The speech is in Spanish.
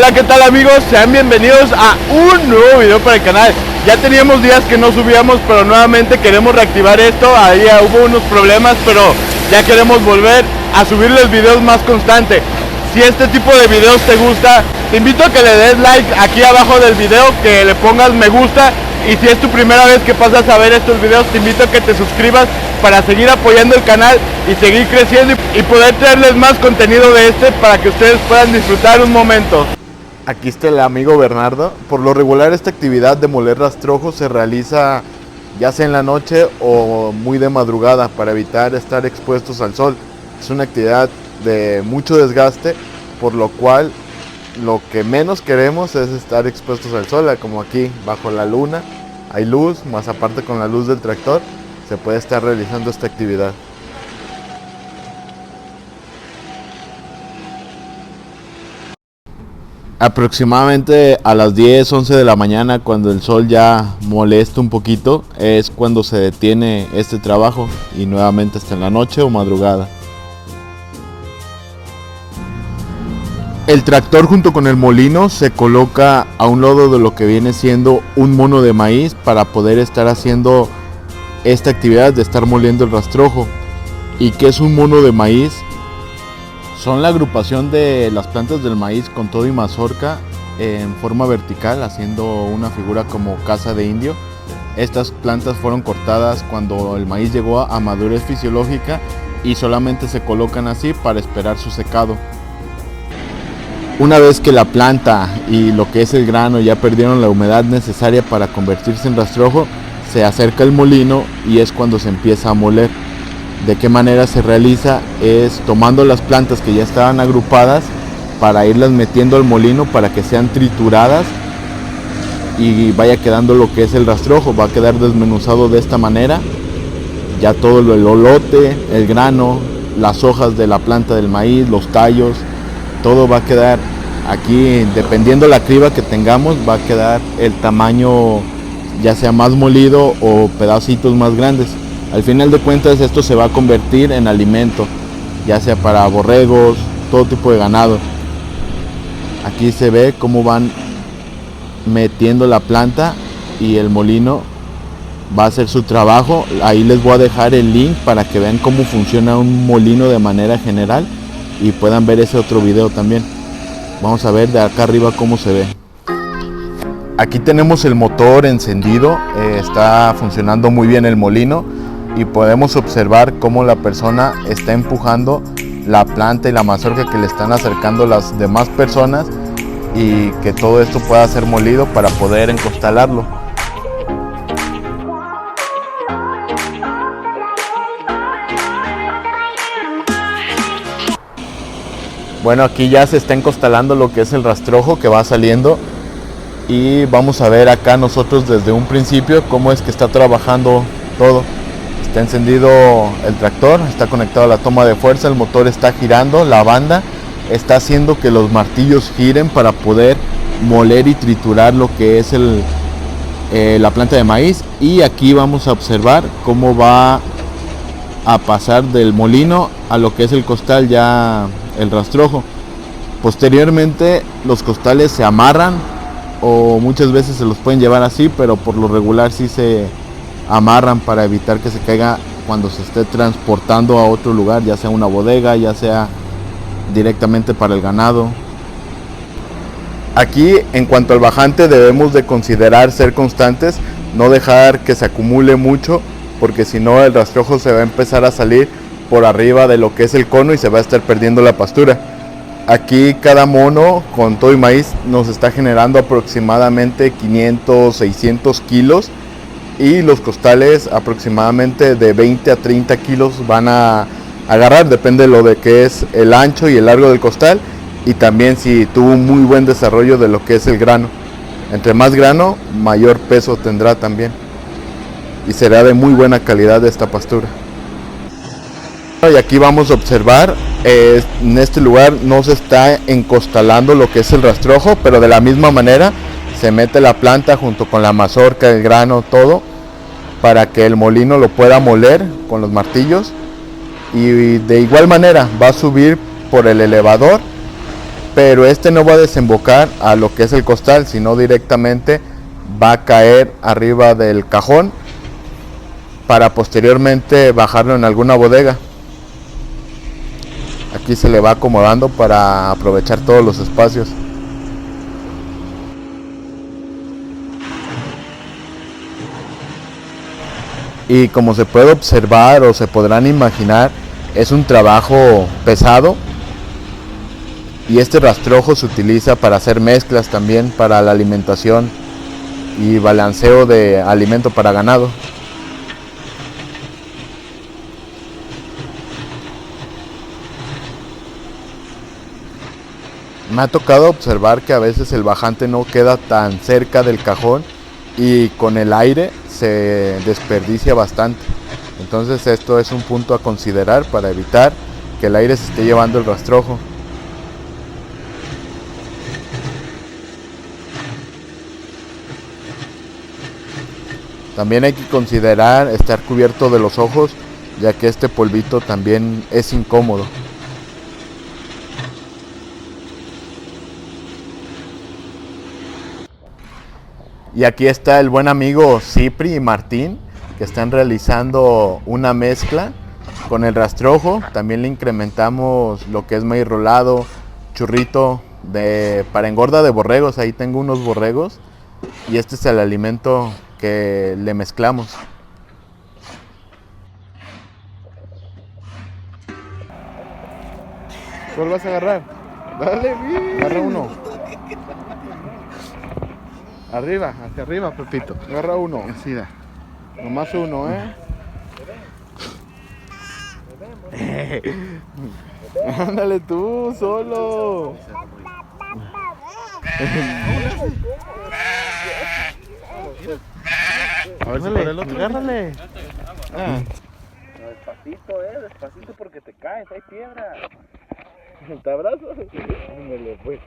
Hola, ¿qué tal amigos? Sean bienvenidos a un nuevo video para el canal. Ya teníamos días que no subíamos, pero nuevamente queremos reactivar esto. Ahí hubo unos problemas, pero ya queremos volver a subirles videos más constante. Si este tipo de videos te gusta, te invito a que le des like aquí abajo del video, que le pongas me gusta. Y si es tu primera vez que pasas a ver estos videos, te invito a que te suscribas para seguir apoyando el canal y seguir creciendo y poder traerles más contenido de este para que ustedes puedan disfrutar un momento. Aquí está el amigo Bernardo. Por lo regular esta actividad de moler rastrojo se realiza ya sea en la noche o muy de madrugada para evitar estar expuestos al sol. Es una actividad de mucho desgaste, por lo cual lo que menos queremos es estar expuestos al sol, como aquí bajo la luna hay luz, más aparte con la luz del tractor se puede estar realizando esta actividad. Aproximadamente a las 10, 11 de la mañana, cuando el sol ya molesta un poquito, es cuando se detiene este trabajo y nuevamente hasta en la noche o madrugada. El tractor junto con el molino se coloca a un lado de lo que viene siendo un mono de maíz para poder estar haciendo esta actividad de estar moliendo el rastrojo. ¿Y qué es un mono de maíz? Son la agrupación de las plantas del maíz con todo y mazorca en forma vertical, haciendo una figura como casa de indio. Estas plantas fueron cortadas cuando el maíz llegó a madurez fisiológica y solamente se colocan así para esperar su secado. Una vez que la planta y lo que es el grano ya perdieron la humedad necesaria para convertirse en rastrojo, se acerca el molino y es cuando se empieza a moler. ¿De qué manera se realiza? Es tomando las plantas que ya estaban agrupadas para irlas metiendo al molino para que sean trituradas y vaya quedando lo que es el rastrojo. Va a quedar desmenuzado de esta manera. Ya todo el olote, el grano, las hojas de la planta del maíz, los tallos, todo va a quedar aquí, dependiendo la criba que tengamos, va a quedar el tamaño ya sea más molido o pedacitos más grandes. Al final de cuentas esto se va a convertir en alimento, ya sea para borregos, todo tipo de ganado. Aquí se ve cómo van metiendo la planta y el molino va a hacer su trabajo. Ahí les voy a dejar el link para que vean cómo funciona un molino de manera general y puedan ver ese otro video también. Vamos a ver de acá arriba cómo se ve. Aquí tenemos el motor encendido, está funcionando muy bien el molino y podemos observar cómo la persona está empujando la planta y la mazorca que le están acercando las demás personas y que todo esto pueda ser molido para poder encostalarlo. Bueno, aquí ya se está encostalando lo que es el rastrojo que va saliendo y vamos a ver acá nosotros desde un principio cómo es que está trabajando todo. Está encendido el tractor, está conectado a la toma de fuerza, el motor está girando, la banda está haciendo que los martillos giren para poder moler y triturar lo que es la planta de maíz. Y aquí vamos a observar cómo va a pasar del molino a lo que es el costal, ya el rastrojo. Posteriormente los costales se amarran o muchas veces se los pueden llevar así, pero por lo regular sí se amarran para evitar que se caiga cuando se esté transportando a otro lugar, ya sea una bodega, ya sea directamente para el ganado. Aquí en cuanto al bajante debemos de considerar ser constantes, no dejar que se acumule mucho, porque si no el rastrojo se va a empezar a salir por arriba de lo que es el cono y se va a estar perdiendo la pastura. Aquí cada mono con todo y maíz nos está generando aproximadamente 500, 600 kilos y los costales aproximadamente de 20 a 30 kilos van a agarrar, depende de lo de que es el ancho y el largo del costal y también si tuvo un muy buen desarrollo de lo que es el grano. Entre más grano, mayor peso tendrá también y será de muy buena calidad esta pastura. Y aquí vamos a observar, en este lugar no se está encostalando lo que es el rastrojo, pero de la misma manera se mete la planta junto con la mazorca, el grano, todo, para que el molino lo pueda moler con los martillos y de igual manera va a subir por el elevador pero este no va a desembocar a lo que es el costal, sino directamente va a caer arriba del cajón para posteriormente bajarlo en alguna bodega. Aquí se le va acomodando para aprovechar todos los espacios. Y como se puede observar o se podrán imaginar, es un trabajo pesado. Y este rastrojo se utiliza para hacer mezclas también para la alimentación y balanceo de alimento para ganado. Me ha tocado observar que a veces el bajante no queda tan cerca del cajón y con el aire se desperdicia bastante. Entonces esto es un punto a considerar para evitar que el aire se esté llevando el rastrojo. También hay que considerar estar cubierto de los ojos, ya que este polvito también es incómodo. Y aquí está el buen amigo Cipri y Martín, que están realizando una mezcla con el rastrojo. También le incrementamos lo que es maíz rolado, churrito para engorda de borregos. Ahí tengo unos borregos y este es el alimento que le mezclamos. ¿Cuál vas a agarrar? Dale, bien. Agarra uno. Arriba, hacia arriba, Pepito. Agarra uno. Así da. Nomás uno, Ándale tú, solo. A ver si para el otro. Agárrale. Despacito, despacito porque te caes, hay piedra. ¿Te abrazo? Ándale, pues.